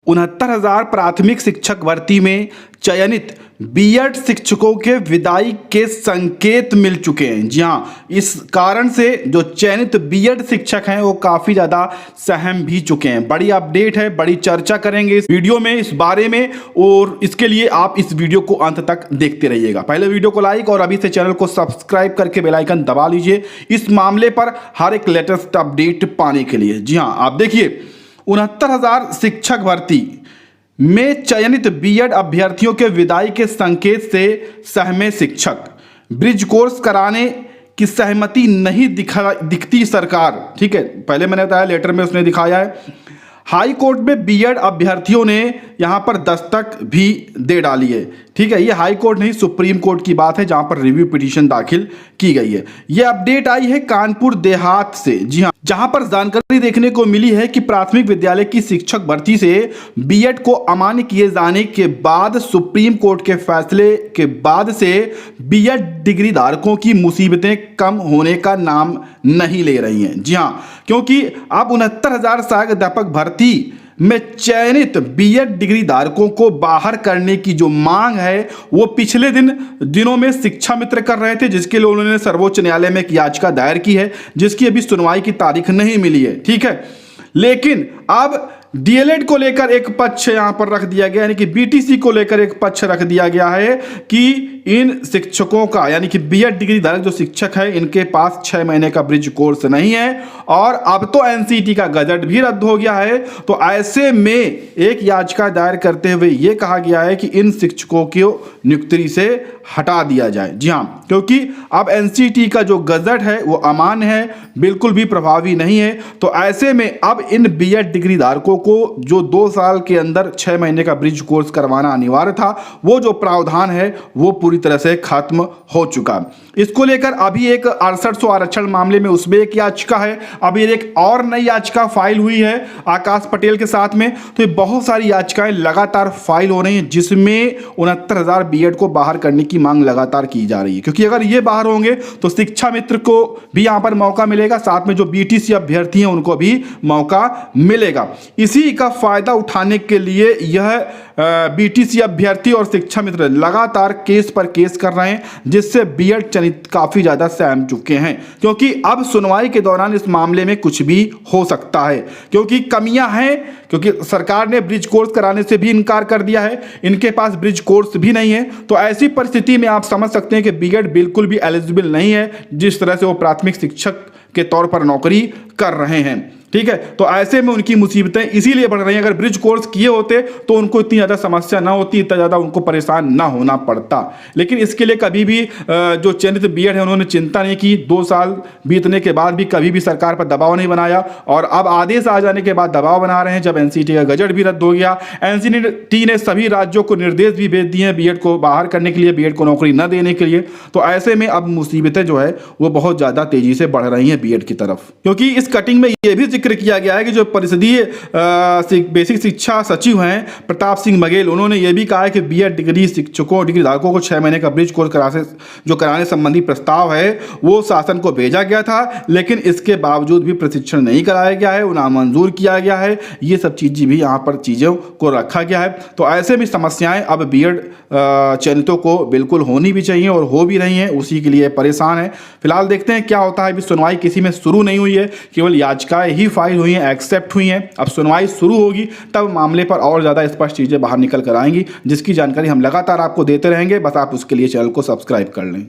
69,000 प्राथमिक शिक्षक भर्ती में चयनित बीएड शिक्षकों के विदाई के संकेत मिल चुके हैं। जी हाँ, इस कारण से जो चयनित बीएड शिक्षक हैं वो काफ़ी ज़्यादा सहम भी चुके हैं। बड़ी अपडेट है, बड़ी चर्चा करेंगे इस वीडियो में इस बारे में, और इसके लिए आप इस वीडियो को अंत तक देखते रहिएगा। पहले वीडियो को लाइक और अभी से चैनल को सब्सक्राइब करके बेल आइकन दबा लीजिए इस मामले पर हर एक लेटेस्ट अपडेट पाने के लिए। जी हाँ, आप देखिए 69,000 शिक्षक भर्ती में चयनित बीएड अभ्यर्थियों के विदाई के संकेत से सहमे शिक्षक। ब्रिज कोर्स कराने की सहमति नहीं दिखती सरकार। ठीक है, पहले मैंने बताया लेटर में उसने दिखाया है। हाई कोर्ट में बीएड अभ्यर्थियों ने यहां पर दस्तक भी दे डाली है। ठीक है, ये हाई कोर्ट नहीं सुप्रीम कोर्ट की बात है जहां पर रिव्यू पिटीशन दाखिल की गई है। ये अपडेट आई है कानपुर देहात से। जी हाँ, जहां पर जानकारी देखने को मिली है कि प्राथमिक विद्यालय की शिक्षक भर्ती से बीएड को अमान्य किए जाने के बाद सुप्रीम कोर्ट के फैसले के बाद से बीएड डिग्री धारकों की मुसीबतें कम होने का नाम नहीं ले रही हैं। जी हाँ, क्योंकि अब 69,000 सहायक अध्यापक भर्ती में चयनित बीएड डिग्री धारकों को बाहर करने की जो मांग है वो पिछले दिनों में शिक्षा मित्र कर रहे थे, जिसके लिए उन्होंने सर्वोच्च न्यायालय में एक याचिका दायर की है जिसकी अभी सुनवाई की तारीख नहीं मिली है। ठीक है, लेकिन अब डीएलएड को लेकर एक पक्ष यहां पर रख दिया गया, यानी कि बीटीसी को लेकर एक पक्ष रख दिया गया है कि इन शिक्षकों का, यानी कि बीएड डिग्री धारक जो शिक्षक है इनके पास 6 महीने का ब्रिज कोर्स नहीं है और अब तो एनसीईटी का गजट भी रद्द हो गया है। तो ऐसे में एक याचिका दायर करते हुए यह कहा गया है कि इन शिक्षकों को नियुक्ति से हटा दिया जाए। जी हाँ, क्योंकि अब एनसीईटी का जो गजट है वो अमान्य है, बिल्कुल भी प्रभावी नहीं है। तो ऐसे में अब इन बीएड डिग्री धारकों को जो 2 साल के अंदर 6 महीने का ब्रिज कोर्स करवाना अनिवार्य था, वो जो प्रावधान है वो पूरी तरह से खत्म हो चुका। इसको लेकर अभी एक 6800 आरक्षण मामले में उसमें एक याचिका है, अभी एक और नई याचिका फाइल हुई है आकाश पटेल के साथ में। तो ये बहुत सारी याचिकाएं लगातार फाइल हो रही हैं जिसमें 69,000 बीएड को बाहर करने की मांग लगातार की जा रही है, क्योंकि अगर ये बाहर होंगे तो शिक्षा मित्र को भी यहां पर मौका मिलेगा, साथ में जो बीटीसी अभ्यर्थी हैं उनको भी मौका मिलेगा। इसी का फायदा उठाने के लिए यह बीटीसी अभ्यर्थी और शिक्षा मित्र लगातार केस पर केस कर रहे हैं, जिससे बीएड चयनित काफी ज्यादा सहम चुके हैं, क्योंकि अब सुनवाई के दौरान इस मामले में कुछ भी हो सकता है, क्योंकि कमियां हैं, क्योंकि सरकार ने ब्रिज कोर्स कराने से भी इनकार कर दिया है, इनके पास ब्रिज कोर्स भी नहीं है। तो ऐसी परिस्थिति में आप समझ सकते हैं कि बीएड बिल्कुल भी एलिजिबल नहीं है जिस तरह से वो प्राथमिक शिक्षक के तौर पर नौकरी कर रहे हैं। ठीक है, तो ऐसे में उनकी मुसीबतें इसीलिए बढ़ रही हैं। अगर ब्रिज कोर्स किए होते तो उनको इतनी ज़्यादा समस्या ना होती, इतना ज़्यादा उनको परेशान ना होना पड़ता। लेकिन इसके लिए कभी भी जो चयनित बीएड है उन्होंने चिंता नहीं की। 2 साल बीतने के बाद भी कभी भी सरकार पर दबाव नहीं बनाया, और अब आदेश आ जाने के बाद दबाव बना रहे हैं। जब एनसीईटी का गजट भी रद्द हो गया, एनसीईटी ने सभी राज्यों को निर्देश भी भेज दिए हैं बीएड को बाहर करने के लिए, बीएड को नौकरी न देने के लिए। तो ऐसे में अब मुसीबतें जो है वो बहुत ज़्यादा तेजी से बढ़ रही हैं बीएड की तरफ, क्योंकि इस कटिंग में ये भी जिक्र किया गया है कि जो परिषदीय बेसिक शिक्षा सचिव हैं प्रताप सिंह बघेल, उन्होंने ये भी कहा है कि बीएड डिग्री शिक्षकों डिग्री धारकों को 6 महीने का ब्रिज कोर्स कराने संबंधी प्रस्ताव है वो शासन को भेजा गया था, लेकिन इसके बावजूद भी प्रशिक्षण नहीं कराया गया है, उन्हें मंजूर किया गया है। ये सब चीजें भी यहाँ पर चीजों को रखा गया है। तो ऐसे में समस्याएं अब बीएड चयनितों को बिल्कुल होनी भी चाहिए और हो भी रही हैं, उसी के लिए परेशान है। फिलहाल देखते हैं क्या होता है। अभी सुनवाई किसी में शुरू नहीं हुई है, केवल याचिकाएं ही फाइल हुई हैं, एक्सेप्ट हुई हैं। अब सुनवाई शुरू होगी तब मामले पर और ज़्यादा स्पष्ट चीज़ें बाहर निकल कर आएंगी, जिसकी जानकारी हम लगातार आपको देते रहेंगे। बस आप उसके लिए चैनल को सब्सक्राइब कर लें।